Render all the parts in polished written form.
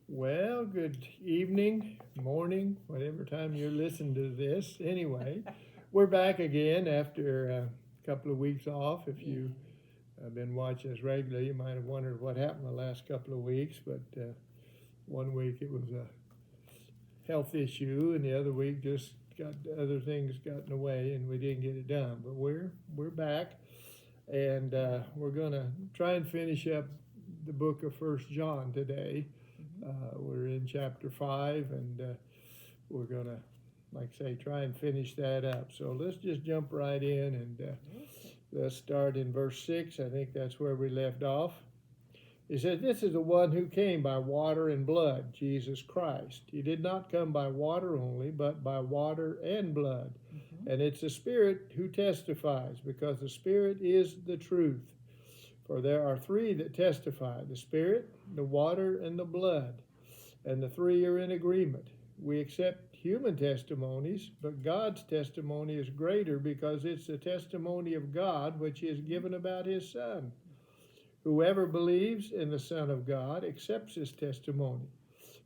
Well, good evening, morning, whatever time you're listening to this. Anyway, we're back again after a couple of weeks off. If you have been watching us regularly, you might have wondered what happened the last couple of weeks. But one week it was a health issue, and the other week just got other things got in the way, and we didn't get it done. But we're back, and we're gonna try and finish up the book of First John today. We're in chapter 5, and we're going to, like I say, try and finish that up. So let's just jump right in, and let's start in verse 6. I think that's where we left off. It says, "This is the one who came by water and blood, Jesus Christ. He did not come by water only, but by water and blood. And it's the Spirit who testifies, because the Spirit is the truth. For there are three that testify, the Spirit, the water, and the blood, and the three are in agreement. We accept human testimonies, but God's testimony is greater, because it's the testimony of God which is given about his Son. Whoever believes in the Son of God accepts his testimony.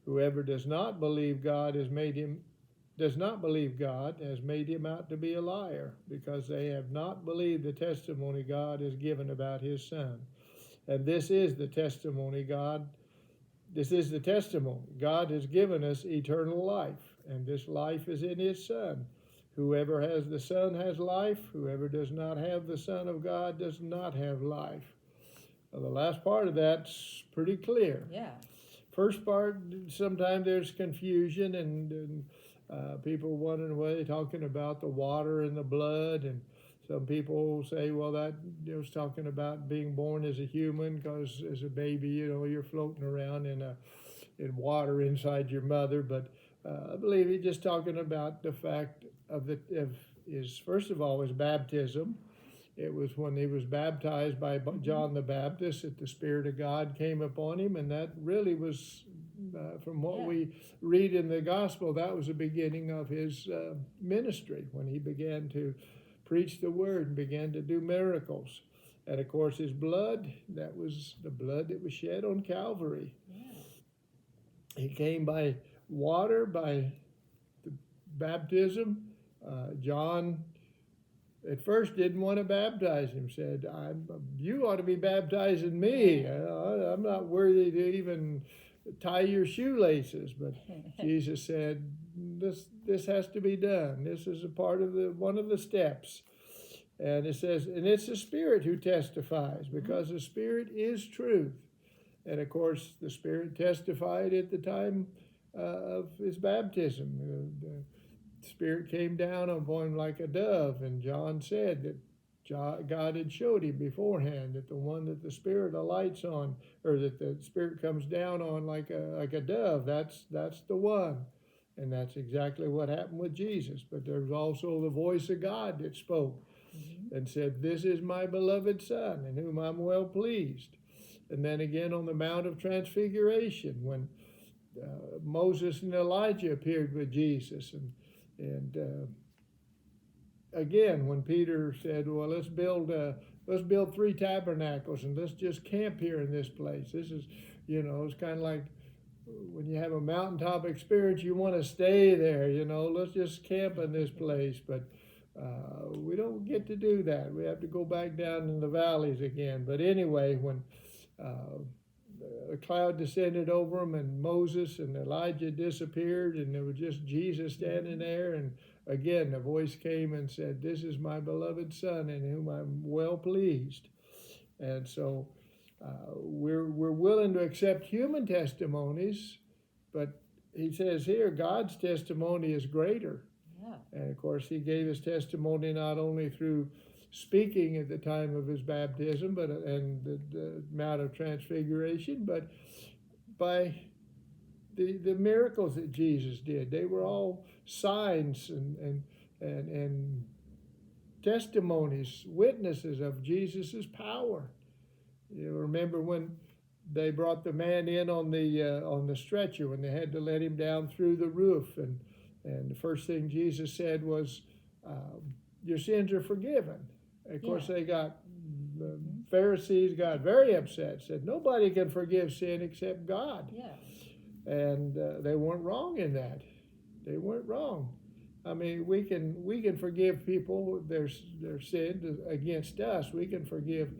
Whoever does not believe God has made him out to be a liar, because they have not believed the testimony God has given about his Son. And this is the testimony God has given us eternal life, and this life is in his Son. Whoever has the Son has life. Whoever does not have the Son of God does not have life." Well, the last part of that's pretty clear. Yeah. First part, sometimes there's confusion, and people wondering what they're talking about, the water and the blood. And some people say, well, that was talking about being born as a human, because as a baby, you're floating around in water inside your mother. But I believe he's just talking about the fact of his, first of all, his baptism. It was when he was baptized by John the Baptist that the Spirit of God came upon him, and that really was, from what we read in the Gospel, that was the beginning of his ministry, when he began to preach the Word and began to do miracles. And of course, his blood, that was the blood that was shed on Calvary. He came by water, by the baptism. John at first didn't want to baptize him, said, "You ought to be baptizing me. I'm not worthy to even tie your shoelaces." But Jesus said, this has to be done. This is a part of one of the steps. And it says, and it's the Spirit who testifies, because the Spirit is truth. And of course, the Spirit testified at the time of his baptism. The Spirit came down upon him like a dove, and John said that God had showed him beforehand that the one that the Spirit alights on, or that the Spirit comes down on like a dove, that's the one. And that's exactly what happened with Jesus. But there was also the voice of God that spoke and said, "This is my beloved Son, in whom I'm well pleased." And then again on the Mount of Transfiguration, when Moses and Elijah appeared with Jesus, and again, when Peter said, "Well, let's build 3 tabernacles, and let's just camp here in this place." This is, it's kind of like when you have a mountaintop experience, you want to stay there. Let's just camp in this place. But we don't get to do that. We have to go back down in the valleys again. But anyway, when a cloud descended over them, and Moses and Elijah disappeared, and there was just Jesus standing there. And again, the voice came and said, "This is my beloved Son, in whom I'm well pleased." And so we're willing to accept human testimonies, but he says here, God's testimony is greater. Yeah. And of course, he gave his testimony not only through speaking at the time of his baptism, and the Mount of Transfiguration, but by the miracles that Jesus did. They were all signs and testimonies, witnesses of Jesus's power. You remember when they brought the man in on the stretcher, when they had to let him down through the roof, and the first thing Jesus said was, "Your sins are forgiven." Of course, the Pharisees got very upset, said, "Nobody can forgive sin except God." Yeah. And they weren't wrong in that. They weren't wrong. I mean, we can forgive people their sin against us. We can forgive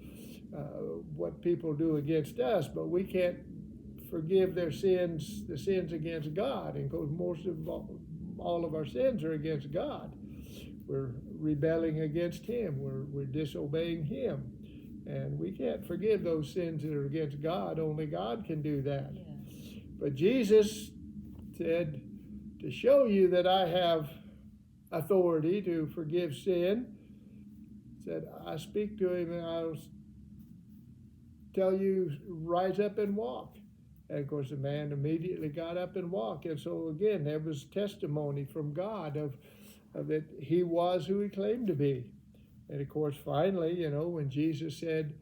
what people do against us, but we can't forgive their sins, the sins against God. And because most of all of our sins are against God, we're rebelling against Him. We're disobeying Him, and we can't forgive those sins that are against God. Only God can do that. Yes. But Jesus said, to show you that I have authority to forgive sin, said, I speak to him and I'll tell you, rise up and walk. And of course, the man immediately got up and walked. And so again, there was testimony from God of that he was who he claimed to be. And of course, finally, when Jesus said,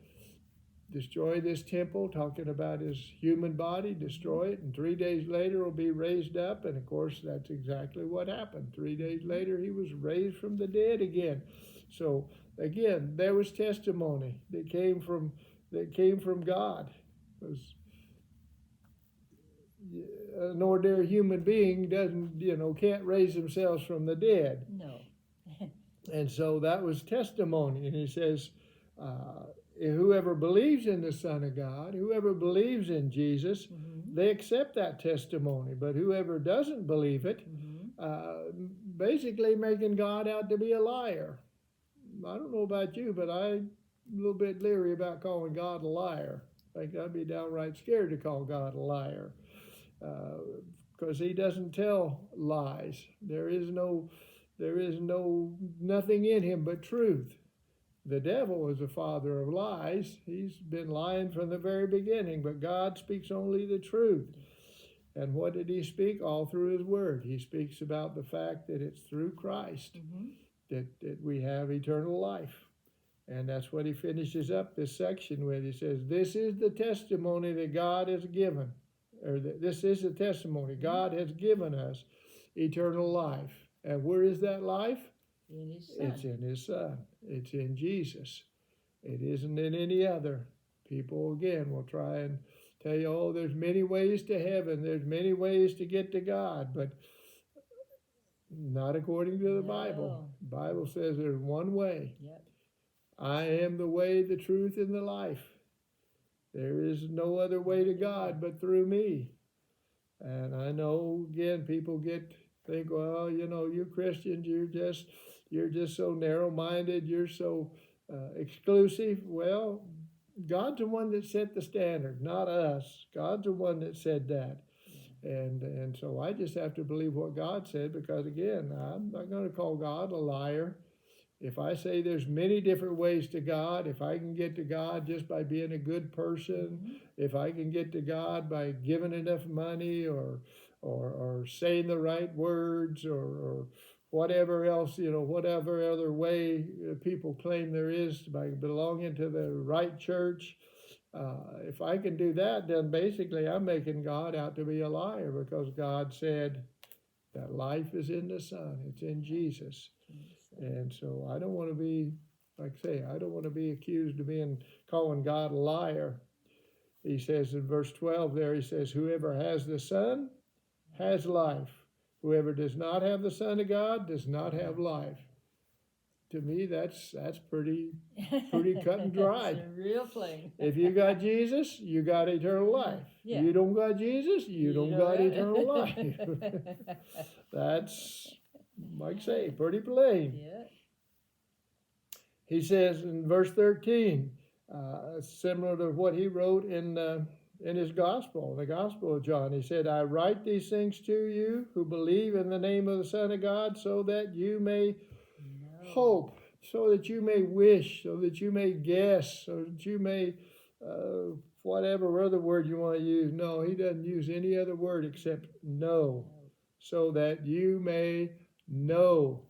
destroy this temple, talking about his human body, destroy it, and 3 days later will be raised up. And of course, that's exactly what happened. 3 days later, he was raised from the dead again. So again, there was testimony that came from God. Because an ordinary human being can't raise themselves from the dead. No. And so that was testimony. And he says, whoever believes in the Son of God, whoever believes in Jesus, they accept that testimony. But whoever doesn't believe it, basically making God out to be a liar. I don't know about you, but I'm a little bit leery about calling God a liar. I think I'd be downright scared to call God a liar, because he doesn't tell lies. There is nothing in him but truth. The devil is the father of lies. He's been lying from the very beginning, but God speaks only the truth. And what did he speak? All through his word. He speaks about the fact that it's through Christ that we have eternal life. And that's what he finishes up this section with. He says, this is the testimony that God has given, or this is the testimony. God has given us eternal life. And where is that life? In his Son. It's in his Son. It's in Jesus. It isn't in any other. People, again, will try and tell you, oh, there's many ways to heaven. There's many ways to get to God. But not according to the Bible. The Bible says there's one way. Yep. I am the way, the truth, and the life. There is no other way to God but through me. And I know, again, people think, well, you Christians, you're just so narrow-minded, you're so exclusive. Well, God's the one that set the standard, not us. God's the one that said that. And so I just have to believe what God said, because again, I'm not going to call God a liar. If I say there's many different ways to God, if I can get to God just by being a good person, if I can get to God by giving enough money or saying the right words or whatever else, whatever other way people claim there is by belonging to the right church, if I can do that, then basically I'm making God out to be a liar, because God said that life is in the Son. It's in Jesus. And so I don't want to be, like I say, I don't want to be accused of calling God a liar. He says in verse 12 there, he says, whoever has the Son has life. Whoever does not have the Son of God does not have life. To me, that's pretty cut and dried. It's real plain. If you got Jesus, you got eternal life. Yeah. You don't got Jesus, you don't got eternal life. That's, like I say, pretty plain. Yeah. He says in verse 13, similar to what he wrote in his gospel, the Gospel of John. He said, I write these things to you who believe in the name of the Son of God, so that you may hope, so that you may wish, so that you may guess, so that you may, whatever other word you want to use. No, he doesn't use any other word except know, so that you may know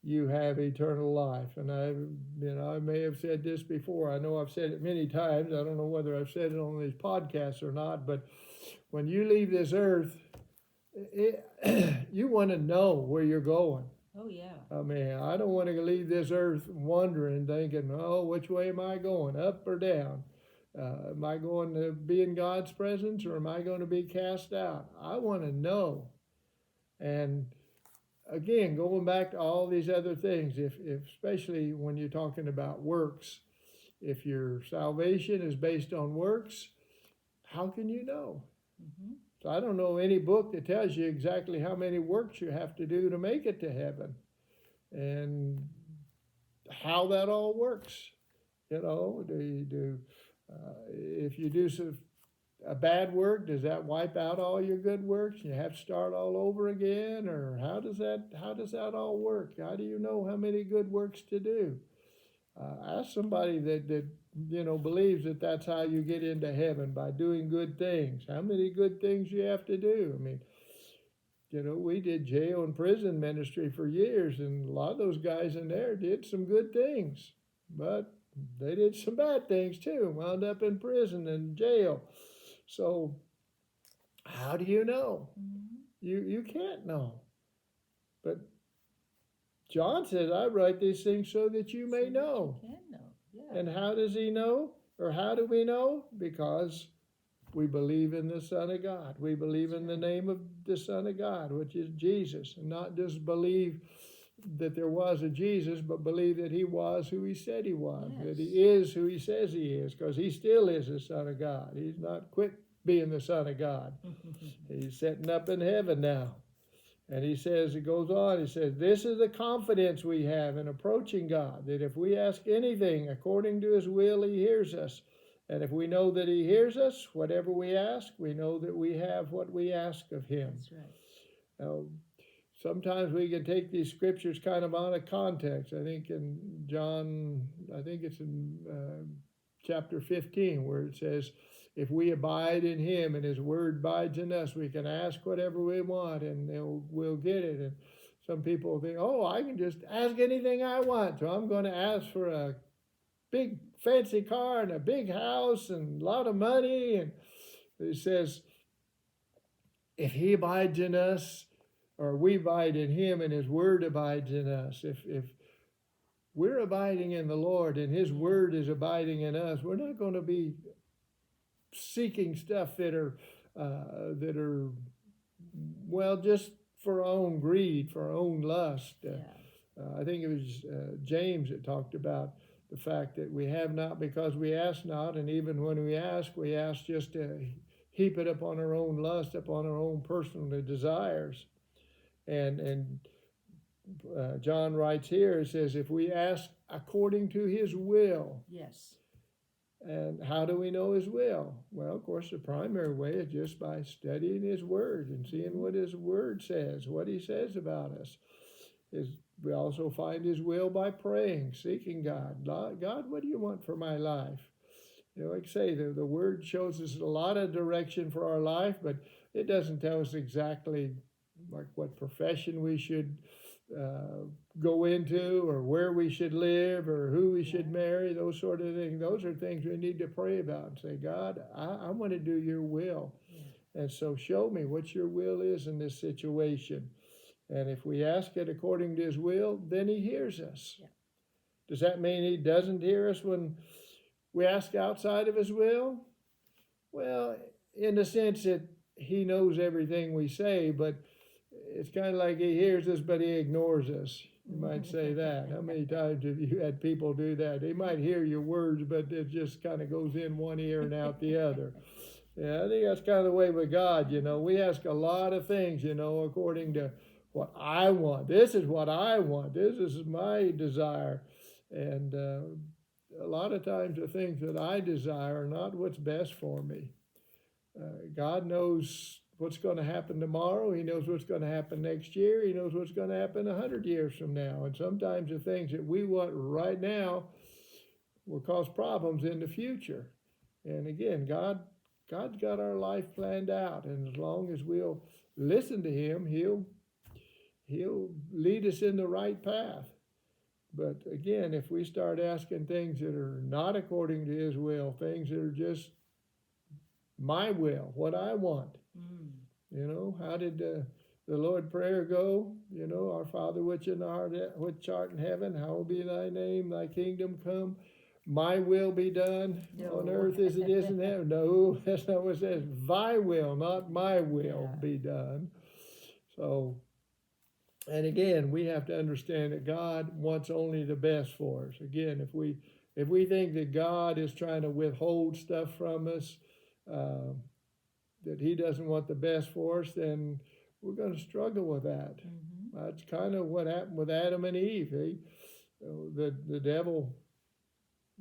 you have eternal life. And I may have said this before. I know I've said it many times. I don't know whether I've said it on these podcasts or not, but when you leave this earth, you want to know where you're going. Oh, yeah. I mean, I don't want to leave this earth wondering, thinking, oh, which way am I going, up or down? Am I going to be in God's presence or am I going to be cast out? I want to know. And again, going back to all these other things, if especially when you're talking about works, if your salvation is based on works, how can you know? Mm-hmm. So I don't know any book that tells you exactly how many works you have to do to make it to heaven and how that all works. You know, if you do a bad work, does that wipe out all your good works? You have to start all over again, or how does that all work? How do you know how many good works to do? Ask somebody that believes that that's how you get into heaven, by doing good things. How many good things you have to do? I mean, we did jail and prison ministry for years, and a lot of those guys in there did some good things, but they did some bad things too, wound up in prison and jail. So how do you know? Mm-hmm. You can't know. But John says, I write these things so that you may know. You can know. Yeah. And how does he know? Or how do we know? Because we believe in the Son of God. We believe in the name of the Son of God, which is Jesus. And not just believe that there was a Jesus, but believe that he was who he said he was, Yes. that he is who he says he is, because he still is the Son of God. He's not quit being the Son of God. He's sitting up in heaven now. And he says, it goes on, he says, this is the confidence we have in approaching God, that if we ask anything according to his will, he hears us. And if we know that he hears us, whatever we ask, we know that we have what we ask of him. That's right. Now, sometimes we can take these scriptures kind of out of context. I think in John, I think it's in chapter 15, where it says, if we abide in him and his word abides in us, we can ask whatever we want and we'll get it. And some people think, oh, I can just ask anything I want. So I'm going to ask for a big fancy car and a big house and a lot of money. And it says, if he abides in us, or we abide in him and his word abides in us, if we're abiding in the Lord and his word is abiding in us, we're not going to be seeking stuff that are well, just for our own greed, for our own lust. I think it was James that talked about the fact that we have not because we ask not, and even when we ask just to heap it upon our own lust, upon our own personal desires. And John writes here, it says, if we ask according to his will. Yes. And how do we know his will? Well, of course, the primary way is just by studying his word and seeing what his word says, what he says about us. We also find his will by praying, seeking God. God, what do you want for my life? Like I say, the word shows us a lot of direction for our life, but it doesn't tell us exactly like what profession we should go into, or where we should live, or who we should marry, those sort of things. Those are things we need to pray about and say, God, I want to do your will. Yeah. And so show me what your will is in this situation. And if we ask it according to his will, then he hears us. Yeah. Does that mean he doesn't hear us when we ask outside of his will? Well, in the sense that he knows everything we say, but it's kind of like he hears us, but he ignores us. You might say that. How many times have you had people do that? They might hear your words, but it just kind of goes in one ear and out the other. Yeah, I think that's kind of the way with God. We ask a lot of things, according to what I want. This is what I want. This is my desire. And a lot of times the things that I desire are not what's best for me. God knows what's going to happen tomorrow. He knows what's going to happen next year. He knows what's going to happen 100 years from now. And sometimes the things that we want right now will cause problems in the future. And again, God's got our life planned out. And as long as we'll listen to him, he'll lead us in the right path. But again, if we start asking things that are not according to his will, things that are just my will, what I want. How did the Lord Prayer go? Our Father which art in heaven, hallowed be thy name, thy kingdom come. my will be done on earth as it is in heaven. No, that's not what it says. Thy will, not my will, be done. So, and again, we have to understand that God wants only the best for us. Again, if we think that God is trying to withhold stuff from us, that He doesn't want the best for us, then we're going to struggle with that. Mm-hmm. That's kind of what happened with Adam and Eve. The devil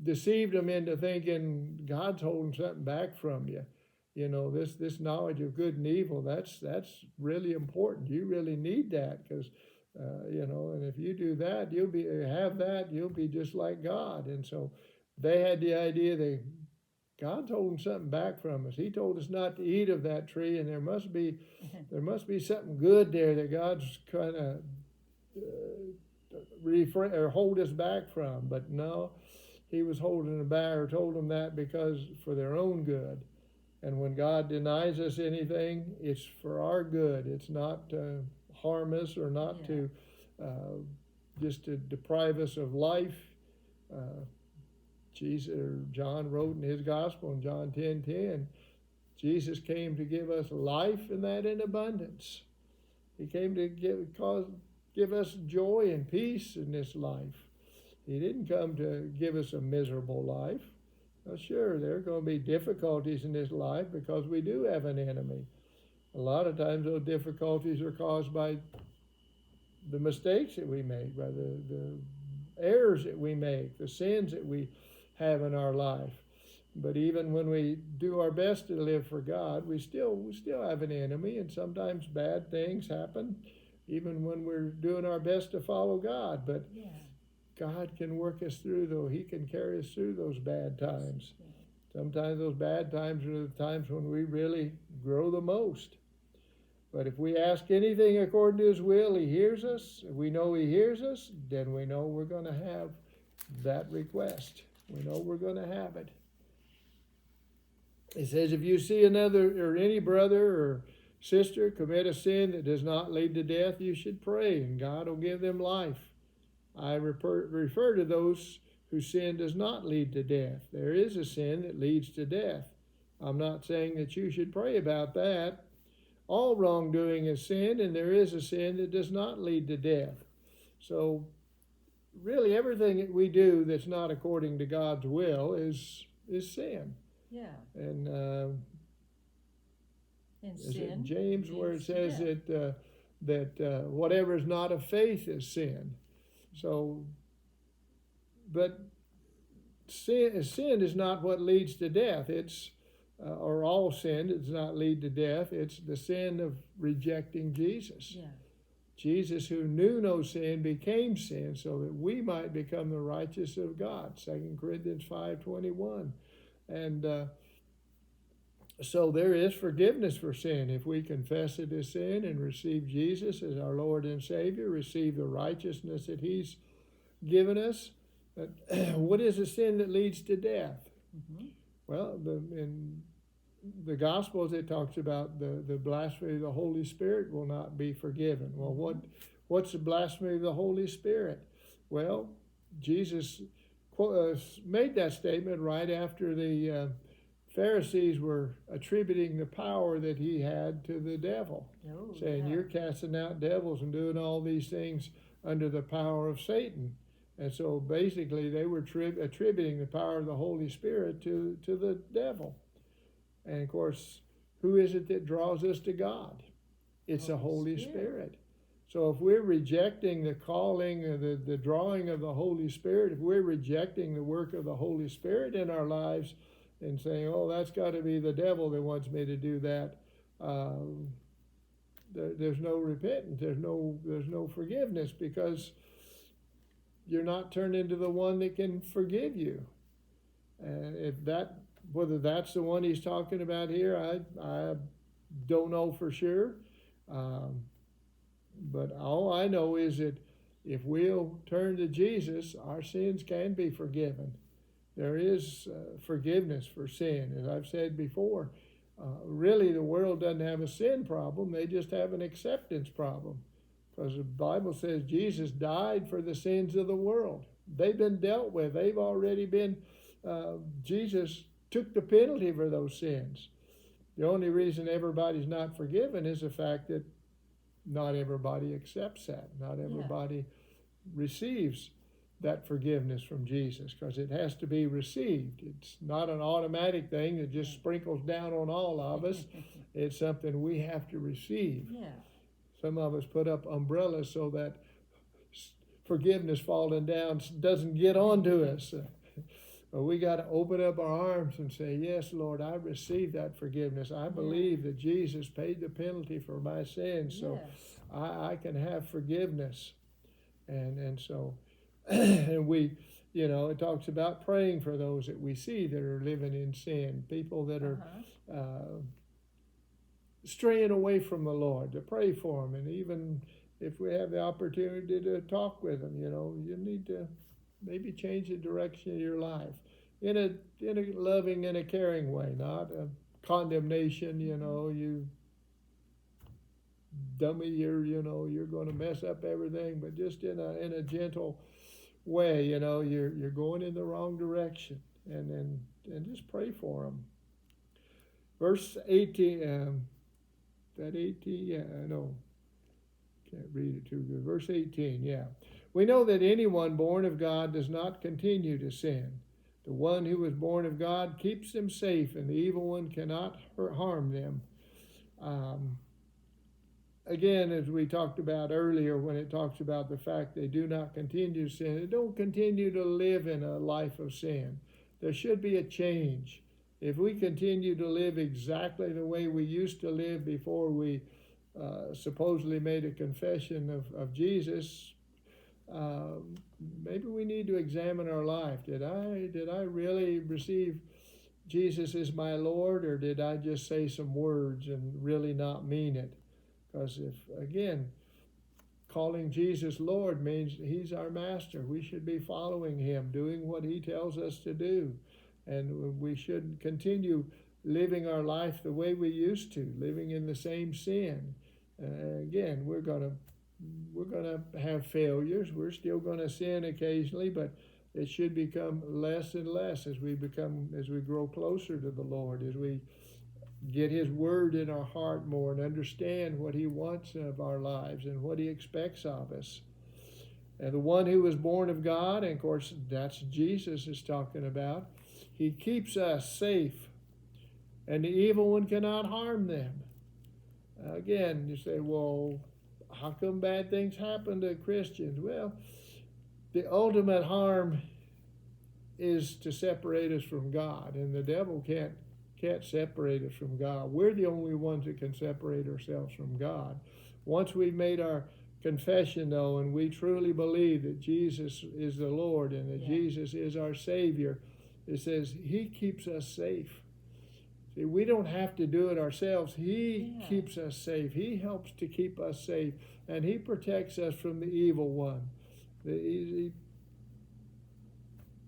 deceived them into thinking God's holding something back from you. You know, this knowledge of good and evil, that's really important. You really need that because, you know, and if you do that, you'll be just like God. And so they had the idea that God's holding something back from us. He told us not to eat of that tree, and there must be something good there that God's kind of hold us back from. But no, He was holding them back, or told them that because for their own good. And when God denies us anything, it's for our good. It's not to harm us or not to just to deprive us of life. John wrote in his gospel in John 10:10, Jesus came to give us life and that in abundance. He came to give us joy and peace in this life. He didn't come to give us a miserable life. Now, sure, there are going to be difficulties in this life because we do have an enemy. A lot of times those difficulties are caused by the mistakes that we make, by the errors that we make, the sins that we have in our life. But even when we do our best to live for God, we still have an enemy, and sometimes bad things happen, even when we're doing our best to follow God. But God can work us through, though. He can carry us through those bad times. Sometimes those bad times are the times when we really grow the most. But if we ask anything according to His will, He hears us. If we know He hears us, then we know we're going to have that request. We know we're going to have it. It says, if you see another or any brother or sister commit a sin that does not lead to death, you should pray, and God will give them life. I refer to those whose sin does not lead to death. There is a sin that leads to death. I'm not saying that you should pray about that. All wrongdoing is sin, and there is a sin that does not lead to death. So really everything that we do that's not according to God's will is sin. Yeah. And is sin it James where it says that whatever is not of faith is sin. So, but sin is not what leads to death. It's or all sin does not lead to death. It's the sin of rejecting Jesus. Yeah. Jesus, who knew no sin, became sin so that we might become the righteousness of God. 2 Corinthians 5:21. And so there is forgiveness for sin. If we confess it as sin and receive Jesus as our Lord and Savior, receive the righteousness that He's given us. What is a sin that leads to death? Mm-hmm. Well, in the Gospels it talks about the blasphemy of the Holy Spirit will not be forgiven. Well, what's the blasphemy of the Holy Spirit? Well, Jesus made that statement right after the Pharisees were attributing the power that He had to the devil, saying, you're casting out devils and doing all these things under the power of Satan. And so basically they were attributing the power of the Holy Spirit to the devil. And of course, who is it that draws us to God? It's the Holy Spirit. So if we're rejecting the calling, the drawing of the Holy Spirit, if we're rejecting the work of the Holy Spirit in our lives and saying, oh, that's got to be the devil that wants me to do that, there's no repentance, there's no forgiveness, because you're not turned into the one that can forgive you. And whether that's the one He's talking about here, I don't know for sure. But all I know is that if we'll turn to Jesus, our sins can be forgiven. There is forgiveness for sin. As I've said before, really the world doesn't have a sin problem. They just have an acceptance problem. Because the Bible says Jesus died for the sins of the world. They've been dealt with. They've already been Jesus took the penalty for those sins. The only reason everybody's not forgiven is the fact that not everybody accepts that. Not everybody receives that forgiveness from Jesus, because it has to be received. It's not an automatic thing that just sprinkles down on all of us. It's something we have to receive. Yeah. Some of us put up umbrellas so that forgiveness falling down doesn't get onto us. But we got to open up our arms and say, yes, Lord, I receive that forgiveness. I believe that Jesus paid the penalty for my sins, so I can have forgiveness. And so, and we, it talks about praying for those that we see that are living in sin, people that are straying away from the Lord, to pray for them. And even if we have the opportunity to talk with them, you need to maybe change the direction of your life in a loving and a caring way, not a condemnation. You dummy, you're going to mess up everything, but just in a gentle way. You're going in the wrong direction, and just pray for them. Verse 18. That 18. No. Can't read it too good. Verse 18, We know that anyone born of God does not continue to sin. The one who is born of God keeps them safe, and the evil one cannot harm them. Again, as we talked about earlier, when it talks about the fact they do not continue to sin, they don't continue to live in a life of sin. There should be a change. If we continue to live exactly the way we used to live before we supposedly made a confession of Jesus, maybe we need to examine our life. Did I really receive Jesus as my Lord, or did I just say some words and really not mean it? Because if, again, calling Jesus Lord means he's our master. We should be following him, doing what he tells us to do. And we should continue living our life the way we used to, living in the same sin. Again, we're gonna have failures. We're still gonna sin occasionally, but it should become less and less as we grow closer to the Lord, as we get his word in our heart more and understand what he wants of our lives and what he expects of us. And the one who was born of God, and of course that's Jesus is talking about, he keeps us safe, and the evil one cannot harm them. Again, you say, well, how come bad things happen to Christians? Well, the ultimate harm is to separate us from God, and the devil can't separate us from God. We're the only ones that can separate ourselves from God. Once we've made our confession, though, and we truly believe that Jesus is the Lord and that Jesus is our Savior, it says he keeps us safe. See, we don't have to do it ourselves. He keeps us safe. He helps to keep us safe, and he protects us from the evil one. He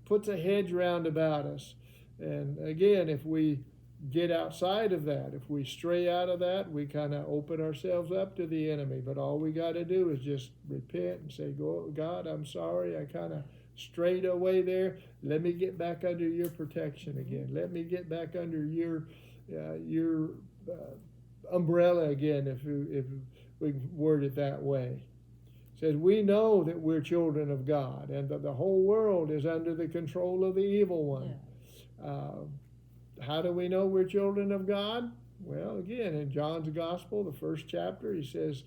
puts a hedge round about us. And again, if we get outside of that, if we stray out of that, we kind of open ourselves up to the enemy. But all we got to do is just repent and say, God, I'm sorry, I kind of strayed away there. Let me get back under your protection again. Let me get back under your umbrella again, if we word it that way. It says, we know that we're children of God, and that the whole world is under the control of the evil one. How do we know we're children of God? Well, again, in John's Gospel, the first chapter, he says,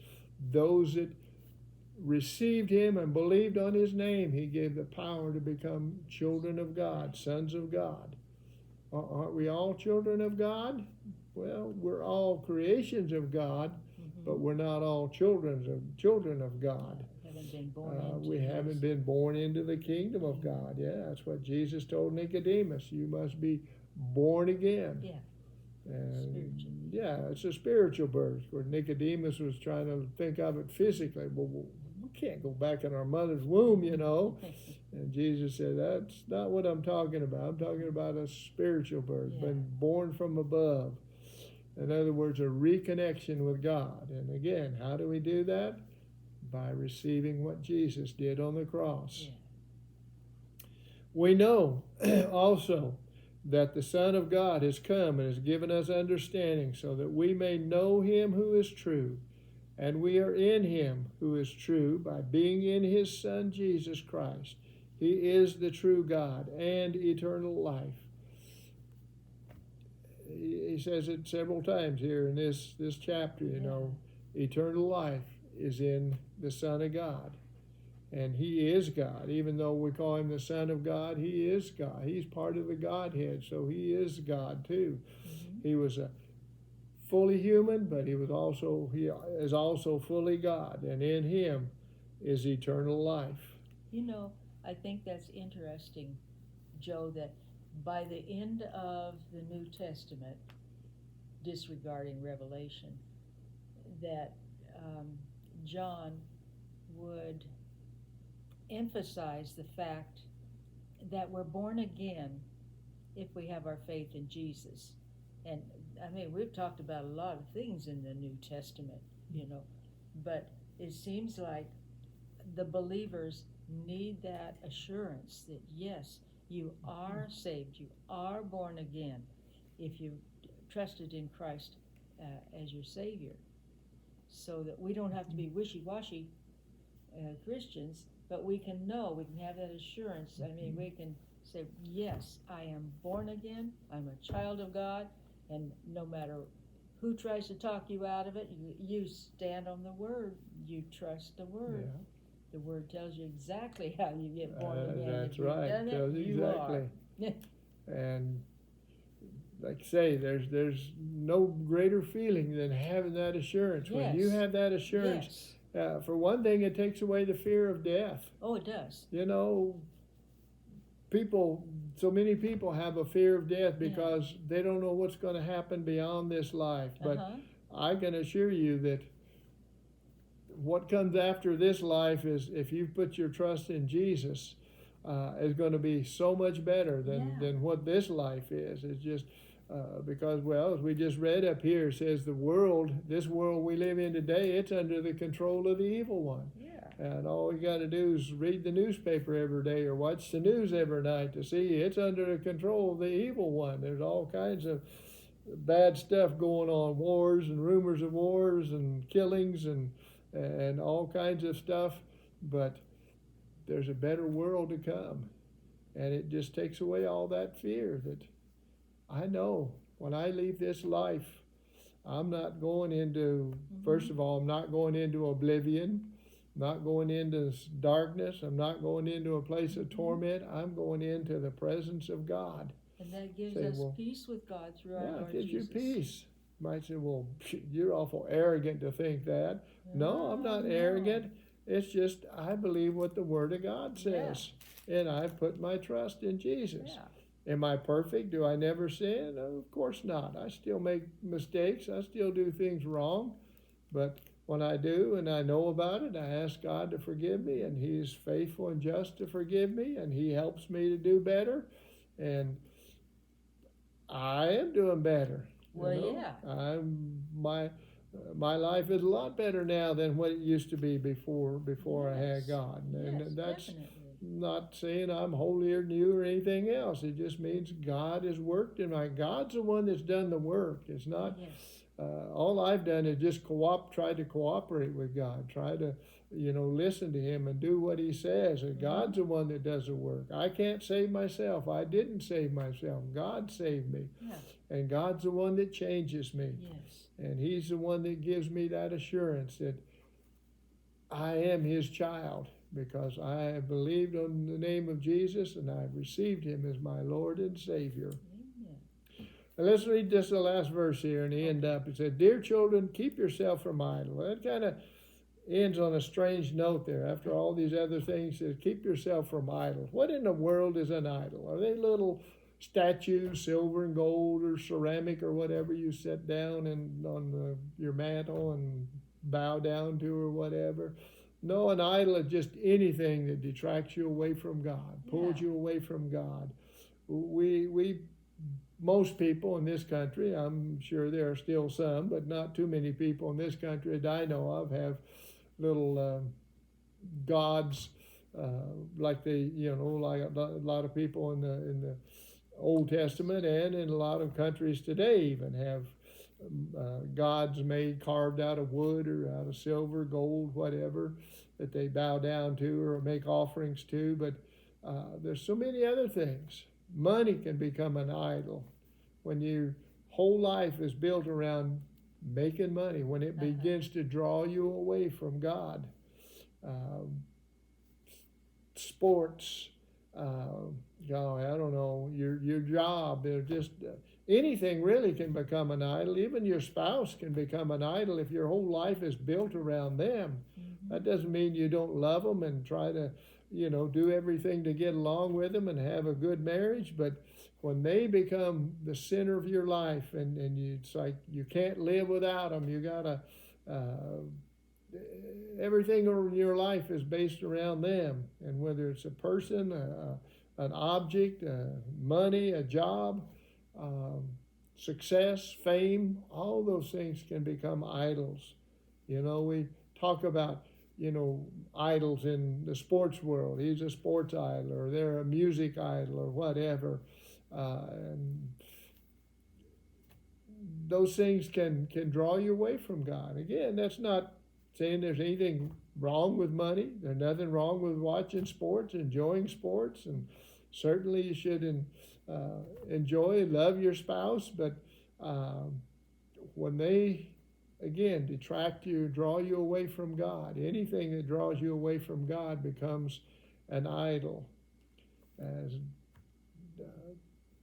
those that received him and believed on his name, he gave the power to become children of God, sons of God. Aren't we all children of God? Well, we're all creations of God, but we're not all children of God. We haven't been born into the kingdom of God. Yeah, that's what Jesus told Nicodemus. You must be born again. It's a spiritual birth. Where Nicodemus was trying to think of it physically. Well, we can't go back in our mother's womb, And Jesus said, that's not what I'm talking about. I'm talking about a spiritual birth, been born from above. In other words, a reconnection with God. And again, how do we do that? By receiving what Jesus did on the cross. We know also that the Son of God has come and has given us understanding so that we may know him who is true. And we are in him who is true by being in his Son Jesus Christ. He is the true God and eternal life. He says it several times here in this chapter, you know. Eternal life is in the Son of God. And he is God. Even though we call him the Son of God, he is God. He's part of the Godhead, so he is God too. Mm-hmm. He was a fully human, but he is also fully God, and in him is eternal life. You know, I think that's interesting, Joe, that by the end of the New Testament, disregarding Revelation, that John would emphasize the fact that we're born again if we have our faith in Jesus. And I mean, we've talked about a lot of things in the New Testament, you know, but it seems like the believers need that assurance that yes, you are saved, you are born again if you trusted in Christ as your Savior, so that we don't have to be wishy-washy Christians, but we can know, we can have that assurance. I mean, we can say, yes, I am born again, I'm a child of God, and no matter who tries to talk you out of it, you stand on the Word, you trust the Word. Yeah. The Word tells you exactly how you get born again. That's right. It tells you exactly. And like I say, there's no greater feeling than having that assurance. Yes. When you have that assurance, yes. For one thing, it takes away the fear of death. Oh, it does. You know, so many people have a fear of death because they don't know what's going to happen beyond this life. But I can assure you that what comes after this life is, if you put your trust in Jesus, is going to be so much better than what this life is. It's just because, well, as we just read up here, it says this world we live in today, it's under the control of the evil one. Yeah. And all we got to do is read the newspaper every day or watch the news every night to see it's under the control of the evil one. There's all kinds of bad stuff going on, wars and rumors of wars and killings and all kinds of stuff, but there's a better world to come, and it just takes away all that fear that I know when I leave this life, I'm not going into, first of all, I'm not going into oblivion, not going into darkness, I'm not going into a place of torment, I'm going into the presence of God. And that gives us peace with God through our Lord Jesus. Yeah, it gives you peace. You might say, well, you're awful arrogant to think that. No, I'm not arrogant. It's just I believe what the Word of God says. Yeah. And I've put my trust in Jesus. Yeah. Am I perfect? Do I never sin? No, of course not. I still make mistakes. I still do things wrong. But when I do and I know about it, I ask God to forgive me, and He's faithful and just to forgive me, and He helps me to do better. And I am doing better. Well, yeah. My life is a lot better now than what it used to be before I had God. And that's definitely not saying I'm holier than you or anything else. It just means God has worked in my. God's the one that's done the work. It's not. Yes. All I've done is just try to cooperate with God, try to, listen to Him and do what He says. And God's the one that does the work. I can't save myself. I didn't save myself. God saved me. Yeah. And God's the one that changes me. Yes. And He's the one that gives me that assurance that I am His child because I have believed on the name of Jesus and I've received Him as my Lord and Savior. And let's read just the last verse here and end up. It said, "Dear children, keep yourself from idle." That kind of ends on a strange note there. After all these other things, it says, keep yourself from idols. What in the world is an idol? Are they little statues, silver and gold or ceramic or whatever you set down on your mantle and bow down to or whatever? No, an idol is just anything that detracts you away from God, pulls you away from God. Most people in this country, I'm sure there are still some, but not too many people in this country that I know of have little gods like they, like a lot of people in the Old Testament and in a lot of countries today even have gods made, carved out of wood or out of silver, gold, whatever, that they bow down to or make offerings to. But there's so many other things. Money can become an idol when your whole life is built around making money, when it begins to draw you away from God. Sports, I don't know, your job, they're just anything really can become an idol. Even your spouse can become an idol if your whole life is built around them. That doesn't mean you don't love them and try to, do everything to get along with them and have a good marriage, but when they become the center of your life and it's like you can't live without them, you gotta everything in your life is based around them, and whether it's a person, an object, money, a job, success, fame, all those things can become idols. We talk about idols in the sports world. He's a sports idol, or they're a music idol, or whatever. And those things can draw you away from God. Again, that's not saying there's anything wrong with money. There's nothing wrong with watching sports, enjoying sports, and certainly you should enjoy, love your spouse. But when they, again, detract you, draw you away from God, anything that draws you away from God becomes an idol. As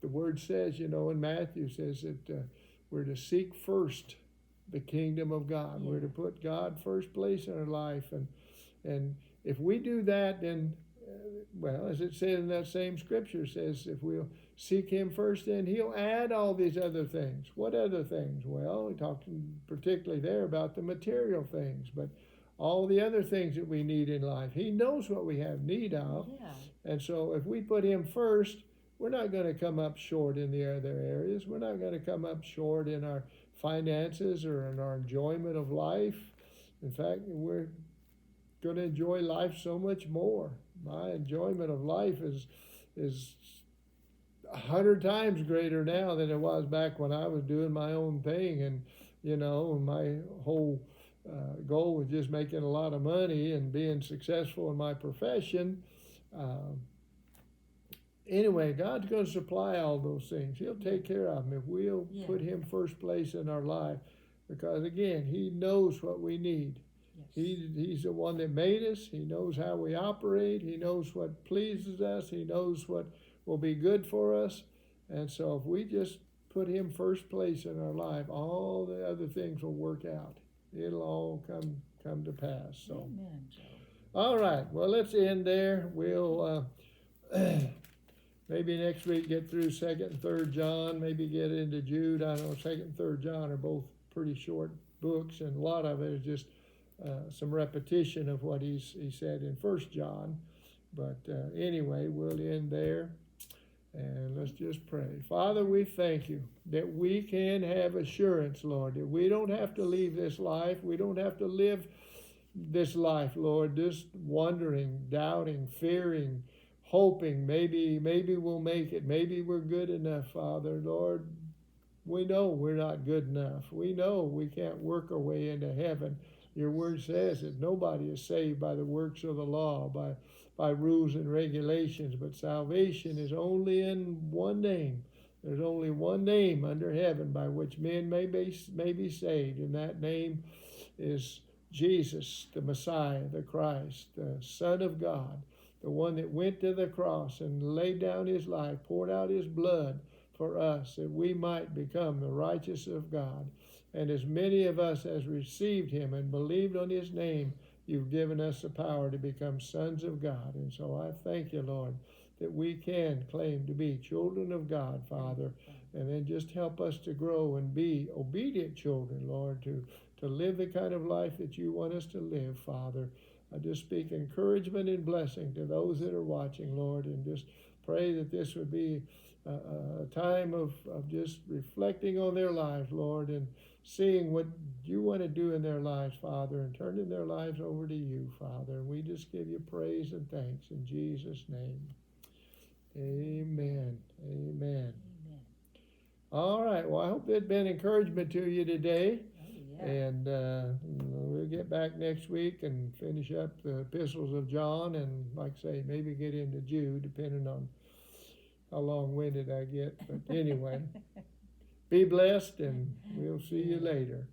the word says, in Matthew says that we're to seek first the kingdom of God. Yeah. We're to put God first place in our life, and if we do that, then as it says in that same scripture, says if we'll seek Him first, then He'll add all these other things. What other things? Well, we talked particularly there about the material things, but all the other things that we need in life, He knows what we have need of. Yeah. And so if we put Him first, we're not going to come up short in the other areas. We're not going to come up short in our finances or in our enjoyment of life. In fact, we're going to enjoy life so much more. My enjoyment of life is 100 times greater now than it was back when I was doing my own thing, and my whole goal was just making a lot of money and being successful in my profession. Anyway, God's going to supply all those things. He'll take care of them if we'll put Him first place in our life. Because again, He knows what we need. Yes. He's the one that made us. He knows how we operate. He knows what pleases us. He knows what will be good for us. And so if we just put Him first place in our life, all the other things will work out. It'll all come to pass. So, amen, Joe. All right. Well, let's end there. We'll maybe next week get through 2nd and 3rd John, maybe get into Jude. I know 2nd and 3rd John are both pretty short books, and a lot of it is just some repetition of what he said in 1st John. But anyway, we'll end there, and let's just pray. Father, we thank You that we can have assurance, Lord, that we don't have to leave this life. We don't have to live this life, Lord, just wondering, doubting, fearing, hoping maybe we'll make it. Maybe we're good enough, Father. Lord, we know we're not good enough. We know we can't work our way into heaven. Your word says that nobody is saved by the works of the law, by rules and regulations, but salvation is only in one name. There's only one name under heaven by which men may be saved, and that name is Jesus, the Messiah, the Christ, the Son of God, the one that went to the cross and laid down His life, poured out His blood for us, that we might become the righteousness of God. And as many of us as received Him and believed on His name, You've given us the power to become sons of God. And so I thank You, Lord, that we can claim to be children of God, Father, and then just help us to grow and be obedient children, Lord, to live the kind of life that You want us to live, Father. I just speak encouragement and blessing to those that are watching, Lord, and just pray that this would be a time of just reflecting on their lives, Lord, and seeing what you want to do in their lives, Father, and turning their lives over to you, Father. And we just give you praise and thanks in Jesus' name. Amen. Amen. Amen. All right. Well, I hope that's been encouragement to you today. Oh, yeah. And we'll get back next week and finish up the epistles of John and, like I say, maybe get into Jude, depending on how long-winded I get. But anyway, be blessed, and we'll see you later.